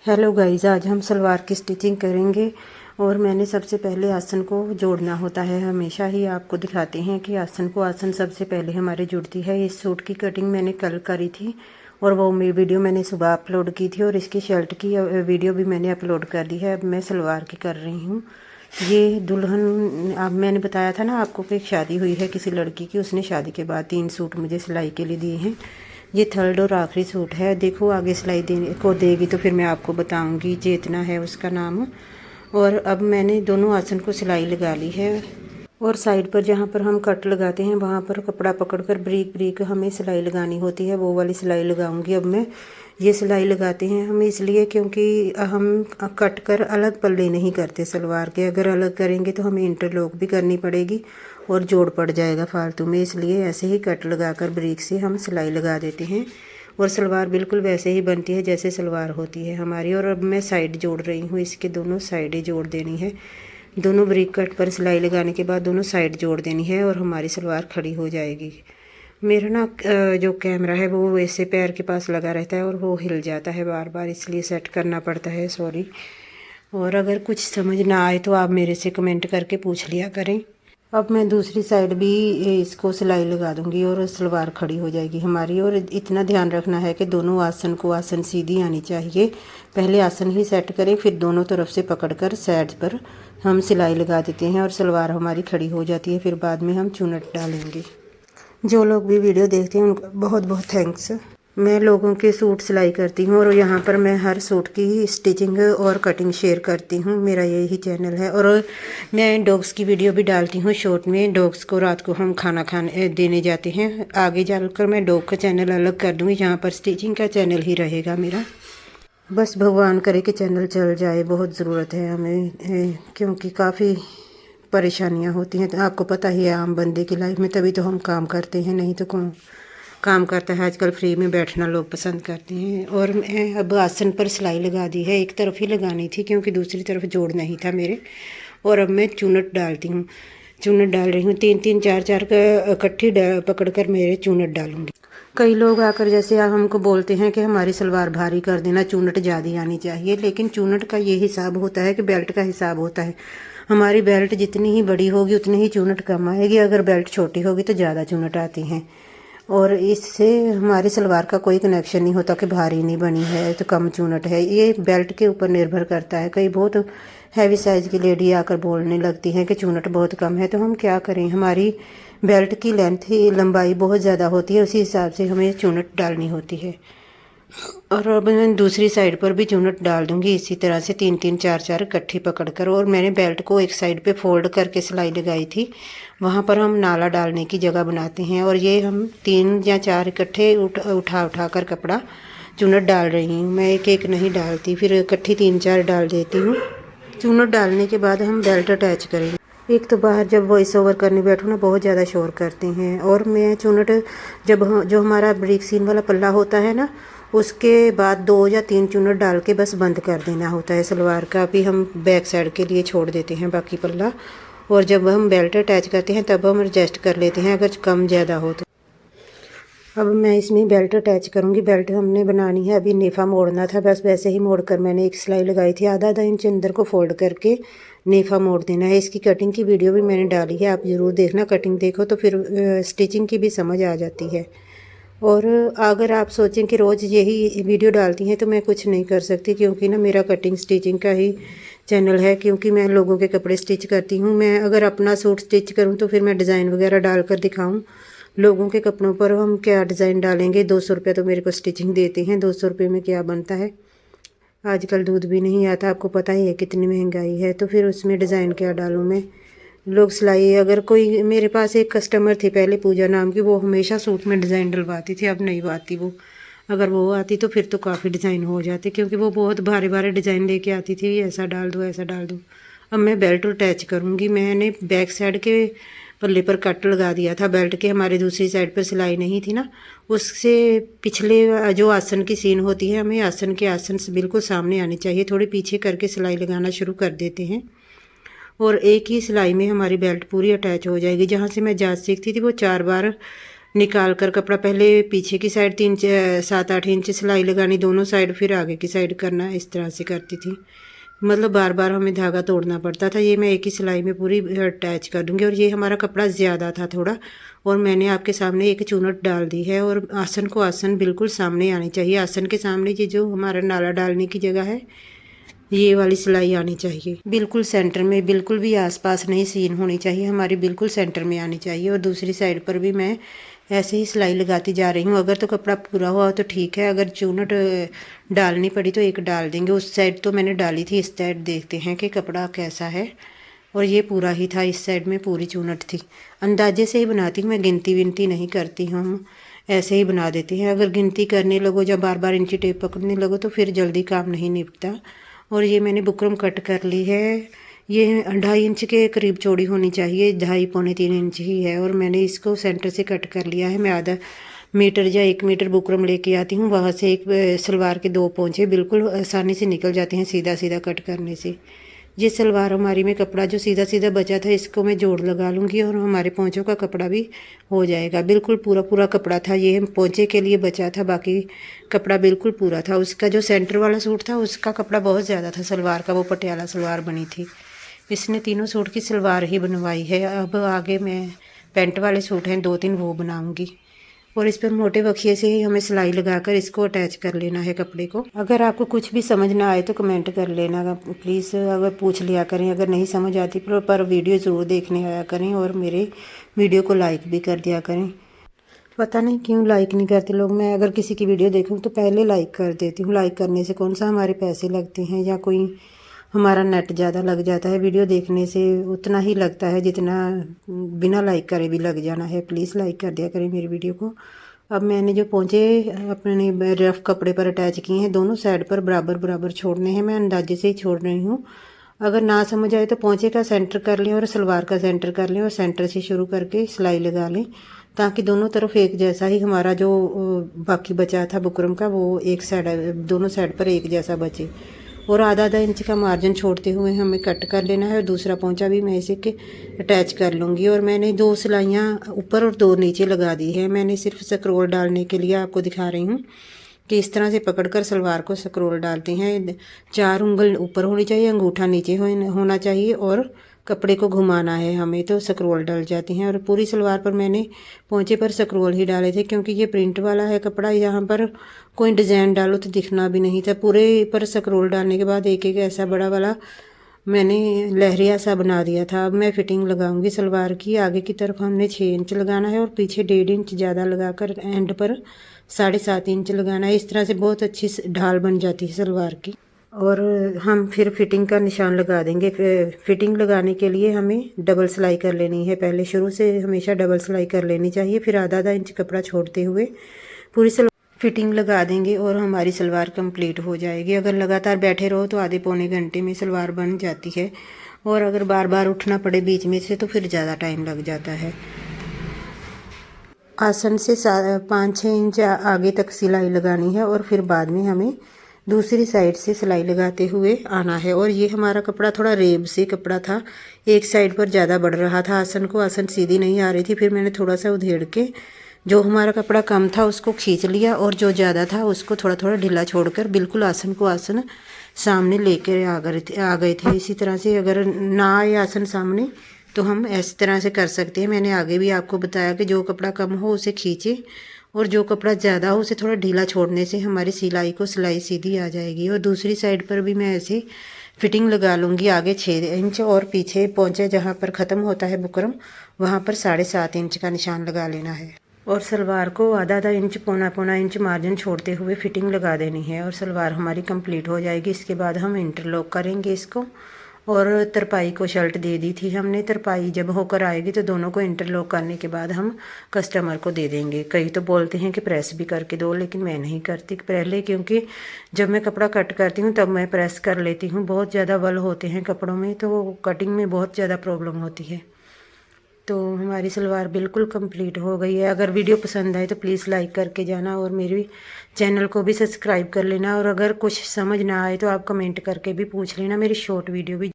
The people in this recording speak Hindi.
हेलो गाइस, आज हम सलवार की स्टिचिंग करेंगे। और मैंने सबसे पहले आसन को जोड़ना होता है। हमेशा ही आपको दिखाते हैं कि आसन सबसे पहले हमारे जुड़ती है। इस सूट की कटिंग मैंने कल करी थी और वो मेरी वीडियो मैंने सुबह अपलोड की थी, और इसकी शर्ट की वीडियो भी मैंने अपलोड कर दी है। अब मैं सलवार की कर रही हूँ। ये दुल्हन, अब मैंने बताया था ना आपको कि एक शादी हुई है किसी लड़की की, उसने शादी के बाद 3 सूट मुझे सिलाई के लिए दिए हैं। ये थर्ड और आखिरी सूट है। देखो आगे सिलाई देने को देगी तो फिर मैं आपको बताऊंगी। चेतना है उसका नाम। और अब मैंने दोनों आसन को सिलाई लगा ली है, और साइड पर जहाँ पर हम कट लगाते हैं वहाँ पर कपड़ा पकड़कर ब्रीक ब्रीक हमें सिलाई लगानी होती है। वो वाली सिलाई लगाऊंगी अब मैं। ये सिलाई लगाते हैं हम इसलिए क्योंकि हम कट कर अलग पल्ले नहीं करते सलवार के। अगर अलग करेंगे तो हमें इंटरलॉक भी करनी पड़ेगी और जोड़ पड़ जाएगा फालतू में। इसलिए ऐसे ही कट लगाकर ब्रीक से हम सिलाई लगा देते हैं, और सलवार बिल्कुल वैसे ही बनती है जैसे सलवार होती है हमारी। और अब मैं साइड जोड़ रही हूँ, इसके दोनों साइडें जोड़ देनी है। दोनों ब्रीक कट पर सिलाई लगाने के बाद दोनों साइड जोड़ देनी है और हमारी सलवार खड़ी हो जाएगी। मेरा ना जो कैमरा है वो वैसे पैर के पास लगा रहता है और वो हिल जाता है बार बार, इसलिए सेट करना पड़ता है, सॉरी। और अगर कुछ समझ ना आए तो आप मेरे से कमेंट करके पूछ लिया करें। अब मैं दूसरी साइड भी इसको सिलाई लगा दूंगी और सलवार खड़ी हो जाएगी हमारी। और इतना ध्यान रखना है कि दोनों आसन को आसन सीधी आनी चाहिए। पहले आसन ही सेट करें, फिर दोनों तरफ से पकड़कर साइड पर हम सिलाई लगा देते हैं और सलवार हमारी खड़ी हो जाती है। फिर बाद में हम चुन्नट डालेंगे। जो लोग भी वीडियो देखते हैं उनका बहुत बहुत थैंक्स। मैं लोगों के सूट सिलाई करती हूँ और यहाँ पर मैं हर सूट की स्टिचिंग और कटिंग शेयर करती हूँ। मेरा यही चैनल है। और मैं डॉग्स की वीडियो भी डालती हूँ शॉर्ट में। डॉग्स को रात को हम खाना खाने देने जाते हैं। आगे जाकर मैं डॉग का चैनल अलग कर दूँगी, यहाँ पर स्टिचिंग का चैनल ही रहेगा मेरा। बस भगवान करे कि चैनल चल जाए, बहुत ज़रूरत है हमें, क्योंकि काफ़ी परेशानियाँ होती हैं। तो आपको पता ही है आम बंदे की लाइफ में, तभी तो हम काम करते हैं, नहीं तो कौन काम करता है। आजकल फ्री में बैठना लोग पसंद करते हैं। और मैं अब आसन पर सिलाई लगा दी है। एक तरफ ही लगानी थी क्योंकि दूसरी तरफ जोड़ नहीं था मेरे। और अब मैं चुन्नट डालती हूँ। चुन्नट डाल रही हूँ, 3-3 4-4 का इकट्ठी पकड़ कर मेरे चुन्नट डालूंगी। कई लोग आकर जैसे हमको बोलते हैं कि हमारी सलवार भारी कर देना, चुन्नट ज़्यादा आनी चाहिए। लेकिन चुन्नट का ये हिसाब होता है कि बेल्ट का हिसाब होता है। हमारी बेल्ट जितनी ही बड़ी होगी उतनी ही चुन्नट कम आएगी। अगर बेल्ट छोटी होगी तो ज़्यादा चुन्नट आती हैं। और इससे हमारी सलवार का कोई कनेक्शन नहीं होता कि भारी नहीं बनी है तो कम चुन्नट है। ये बेल्ट के ऊपर निर्भर करता है। कई बहुत हैवी साइज़ की लेडी आकर बोलने लगती हैं कि चुन्नट बहुत कम है, तो हम क्या करें। हमारी बेल्ट की लेंथ ही लंबाई बहुत ज़्यादा होती है, उसी हिसाब से हमें चुन्नट डालनी होती है। और अब मैं दूसरी साइड पर भी चुन्नट डाल दूंगी इसी तरह से 3-3 4-4 इकट्ठी पकड़कर। और मैंने बेल्ट को एक साइड पे फोल्ड करके सिलाई लगाई थी। वहाँ पर हम नाला डालने की जगह बनाते हैं, और ये हम 3 या 4 इकट्ठे उठा कर कपड़ा चुन्नट डाल रही हूँ। मैं एक एक नहीं डालती, फिर इकट्ठी 3-4 डाल देती हूँ। चुन्नट डालने के बाद हम बेल्ट अटैच करेंगे। एक तो बाहर जब वॉइस ओवर करने बैठो ना बहुत ज़्यादा शोर करते हैं। और मैं चुन्नट जब जो हमारा ब्रीक सीन वाला पल्ला होता है ना, उसके बाद 2 या 3 चुन्नट डाल के बस बंद कर देना होता है सलवार का। भी हम बैक साइड के लिए छोड़ देते हैं बाकी पल्ला। और जब हम बेल्ट अटैच करते हैं तब हम एडजस्ट कर लेते हैं अगर कम ज़्यादा हो तो। अब मैं इसमें बेल्ट अटैच करूँगी। बेल्ट हमने बनानी है, अभी नेफा मोड़ना था, बस वैसे ही मोड़कर मैंने एक सिलाई लगाई थी। आधा इंच अंदर को फोल्ड करके नेफा मोड़ देना है। इसकी कटिंग की वीडियो भी मैंने डाली है, आप ज़रूर देखना। कटिंग देखो तो फिर स्टिचिंग की भी समझ आ जाती है। और अगर आप सोचें कि रोज़ यही वीडियो डालती हैं तो मैं कुछ नहीं कर सकती, क्योंकि ना मेरा कटिंग स्टिचिंग का ही चैनल है। क्योंकि मैं लोगों के कपड़े स्टिच करती हूँ। मैं अगर अपना सूट स्टिच करूँ तो फिर मैं डिज़ाइन वगैरह डालकर दिखाऊँ। लोगों के कपड़ों पर हम क्या डिज़ाइन डालेंगे। 200 रुपये तो मेरे को स्टिचिंग देते हैं, 200 रुपये में क्या बनता है। आजकल दूध भी नहीं आता, आपको पता ही है कितनी महंगाई है, तो फिर उसमें डिज़ाइन क्या डालूँ मैं। लोग सिलाई, अगर कोई, मेरे पास एक कस्टमर थी पहले पूजा नाम की, वो हमेशा सूट में डिज़ाइन डलवाती थी। अब नहीं आती वो। अगर वो आती तो फिर तो काफ़ी डिज़ाइन हो जाते, क्योंकि वो बहुत भारे भारे डिज़ाइन लेके आती थी, ऐसा डाल दो ऐसा डाल दो। अब मैं बेल्ट अटैच करूँगी। मैंने बैक साइड के पल्ले पर कट लगा दिया था बेल्ट के, हमारे दूसरी साइड पर सिलाई नहीं थी ना। उससे पिछले जो आसन की सीन होती है, हमें आसन के आसन से बिल्कुल सामने आनी चाहिए। थोड़ी पीछे करके सिलाई लगाना शुरू कर देते हैं, और एक ही सिलाई में हमारी बेल्ट पूरी अटैच हो जाएगी। जहाँ से मैं जांच सीखती थी वो 4 बार निकाल कर कपड़ा पहले पीछे की साइड 7-8 इंच सिलाई लगानी दोनों साइड, फिर आगे की साइड करना, इस तरह से करती थी। मतलब बार बार हमें धागा तोड़ना पड़ता था। ये मैं एक ही सिलाई में पूरी अटैच कर दूँगी। और ये हमारा कपड़ा ज़्यादा था थोड़ा, और मैंने आपके सामने एक चुनट डाल दी है। और आसन को आसन बिल्कुल सामने आनी चाहिए। आसन के सामने ये जो हमारा नाला डालने की जगह है, ये वाली सिलाई आनी चाहिए बिल्कुल सेंटर में, बिल्कुल भी आसपास नहीं सीन होनी चाहिए हमारी, बिल्कुल सेंटर में आनी चाहिए। और दूसरी साइड पर भी मैं ऐसे ही सिलाई लगाती जा रही हूँ। अगर तो कपड़ा पूरा हुआ तो ठीक है, अगर चूनट डालनी पड़ी तो एक डाल देंगे। उस साइड तो मैंने डाली थी, इस साइड देखते हैं कि कपड़ा कैसा है। और ये पूरा ही था, इस साइड में पूरी चूनट थी। अंदाजे से ही बनाती हूँ मैं, गिनती विनती नहीं करती हूँ, हम ऐसे ही बना देते हैं। अगर गिनती करने लगो, जब बार बार इंची टेप पकड़ने लगो तो फिर जल्दी काम नहीं निपटता। और ये मैंने बुकरम कट कर ली है। ये 2.5 इंच के करीब चौड़ी होनी चाहिए, 2.5-3 इंच ही है। और मैंने इसको सेंटर से कट कर लिया है। मैं आधा मीटर या 1 मीटर बुकरम लेके आती हूँ, वहाँ से एक सलवार के 2 पोंचे बिल्कुल आसानी से निकल जाते हैं सीधा सीधा कट करने से। ये सलवार हमारी में कपड़ा जो सीधा सीधा बचा था, इसको मैं जोड़ लगा लूँगी और हमारे पोंचों का कपड़ा भी हो जाएगा। बिल्कुल पूरा पूरा कपड़ा था, ये पोंचे के लिए बचा था, बाकी कपड़ा बिल्कुल पूरा था। उसका जो सेंटर वाला सूट था उसका कपड़ा बहुत ज़्यादा था सलवार का, वो पटियाला सलवार बनी थी। इसने तीनों सूट की सलवार ही बनवाई है। अब आगे मैं पेंट वाले सूट हैं 2-3 वो बनाऊँगी। और इस पर मोटे बखिए से ही हमें सिलाई लगाकर इसको अटैच कर लेना है कपड़े को। अगर आपको कुछ भी समझ ना आए तो कमेंट कर लेना प्लीज़, अगर पूछ लिया करें। अगर नहीं समझ आती पर वीडियो ज़रूर देखने आया करें, और मेरे वीडियो को लाइक भी कर दिया करें। पता नहीं क्यों लाइक नहीं करते लोग। मैं अगर किसी की वीडियो देखूँ तो पहले लाइक कर देती हूँ। लाइक करने से कौन सा हमारे पैसे लगते हैं, या कोई हमारा नेट ज़्यादा लग जाता है। वीडियो देखने से उतना ही लगता है जितना बिना लाइक करे भी लग जाना है। प्लीज़ लाइक कर दिया करें मेरी वीडियो को। अब मैंने जो पोंचे अपने रफ कपड़े पर अटैच किए हैं, दोनों साइड पर बराबर बराबर छोड़ने हैं। मैं अंदाजे से ही छोड़ रही हूँ। अगर ना समझ आए तो पोंचे का सेंटर कर लें और सलवार का सेंटर कर लें, और सेंटर से शुरू करके सिलाई लगा लें, ताकि दोनों तरफ एक जैसा ही हमारा जो बाकी बचा था बुकरम का, वो एक साइड दोनों साइड पर एक जैसा बचे। और आधा इंच का मार्जिन छोड़ते हुए हमें कट कर लेना है। और दूसरा पोंचा भी मैं इसे के अटैच कर लूँगी। और मैंने 2 सिलाइयाँ ऊपर और 2 नीचे लगा दी है। मैंने सिर्फ स्क्रोल डालने के लिए आपको दिखा रही हूँ कि इस तरह से पकड़कर सलवार को स्क्रोल डालते हैं। 4 उंगल ऊपर होनी चाहिए, अंगूठा नीचे होना चाहिए, और कपड़े को घुमाना है हमें, तो स्क्रोल डल जाती हैं। और पूरी सलवार पर मैंने पोंचे पर स्क्रोल ही डाले थे, क्योंकि ये प्रिंट वाला है कपड़ा। यहाँ पर कोई डिज़ाइन डालो तो दिखना भी नहीं था। पूरे पर स्क्रोल डालने के बाद एक एक ऐसा बड़ा वाला मैंने लहरिया सा बना दिया था। अब मैं फिटिंग लगाऊंगी सलवार की। आगे की तरफ हमने 6 इंच लगाना है, और पीछे 1.5 इंच ज़्यादा लगाकर एंड पर 7.5 इंच लगाना है। इस तरह से बहुत अच्छी ढाल बन जाती है सलवार की। और हम फिर फिटिंग का निशान लगा देंगे। फिटिंग लगाने के लिए हमें डबल सिलाई कर लेनी है। पहले शुरू से हमेशा डबल सिलाई कर लेनी चाहिए, फिर आधा इंच कपड़ा छोड़ते हुए पूरी फिटिंग लगा देंगे, और हमारी सलवार कंप्लीट हो जाएगी। अगर लगातार बैठे रहो तो आधे पौने घंटे में सलवार बन जाती है। और अगर बार बार उठना पड़े बीच में से तो फिर ज़्यादा टाइम लग जाता है। आसन से 5-6 इंच आगे तक सिलाई लगानी है, और फिर बाद में हमें दूसरी साइड से सिलाई लगाते हुए आना है। और ये हमारा कपड़ा थोड़ा रेब से कपड़ा था, एक साइड पर ज़्यादा बढ़ रहा था आसन को, आसन सीधी नहीं आ रही थी। फिर मैंने थोड़ा सा उधेड़ के जो हमारा कपड़ा कम था उसको खींच लिया, और जो ज़्यादा था उसको थोड़ा थोड़ा ढीला छोड़कर बिल्कुल आसन को आसन सामने लेकर आ गए थे। इसी तरह से अगर ना आए आसन सामने तो हम इस तरह से कर सकते हैं। मैंने आगे भी आपको बताया कि जो कपड़ा कम हो उसे खींचे, और जो कपड़ा ज़्यादा हो उसे थोड़ा ढीला छोड़ने से हमारी सिलाई सीधी आ जाएगी। और दूसरी साइड पर भी मैं ऐसे फिटिंग लगा लूँगी। आगे 6 इंच और पीछे पहुँचे जहाँ पर ख़त्म होता है बुकरम, वहाँ पर 7.5 इंच का निशान लगा लेना है। और सलवार को आधा इंच पौना इंच मार्जिन छोड़ते हुए फिटिंग लगा देनी है, और सलवार हमारी कंप्लीट हो जाएगी। इसके बाद हम इंटरलॉक करेंगे इसको। और तरपाई को शर्ट दे दी थी हमने। तरपाई जब होकर आएगी तो दोनों को इंटरलॉक करने के बाद हम कस्टमर को दे देंगे। कई तो बोलते हैं कि प्रेस भी करके दो, लेकिन मैं नहीं करती पहले, क्योंकि जब मैं कपड़ा कट करती हूँ तब मैं प्रेस कर लेती हूँ। बहुत ज़्यादा वल होते हैं कपड़ों में, तो कटिंग में बहुत ज़्यादा प्रॉब्लम होती है। तो हमारी सलवार बिल्कुल कंप्लीट हो गई है। अगर वीडियो पसंद आए तो प्लीज़ लाइक करके जाना, और मेरे चैनल को भी सब्सक्राइब कर लेना। और अगर कुछ समझ ना आए तो आप कमेंट करके भी पूछ लेना। मेरी शॉर्ट वीडियो भी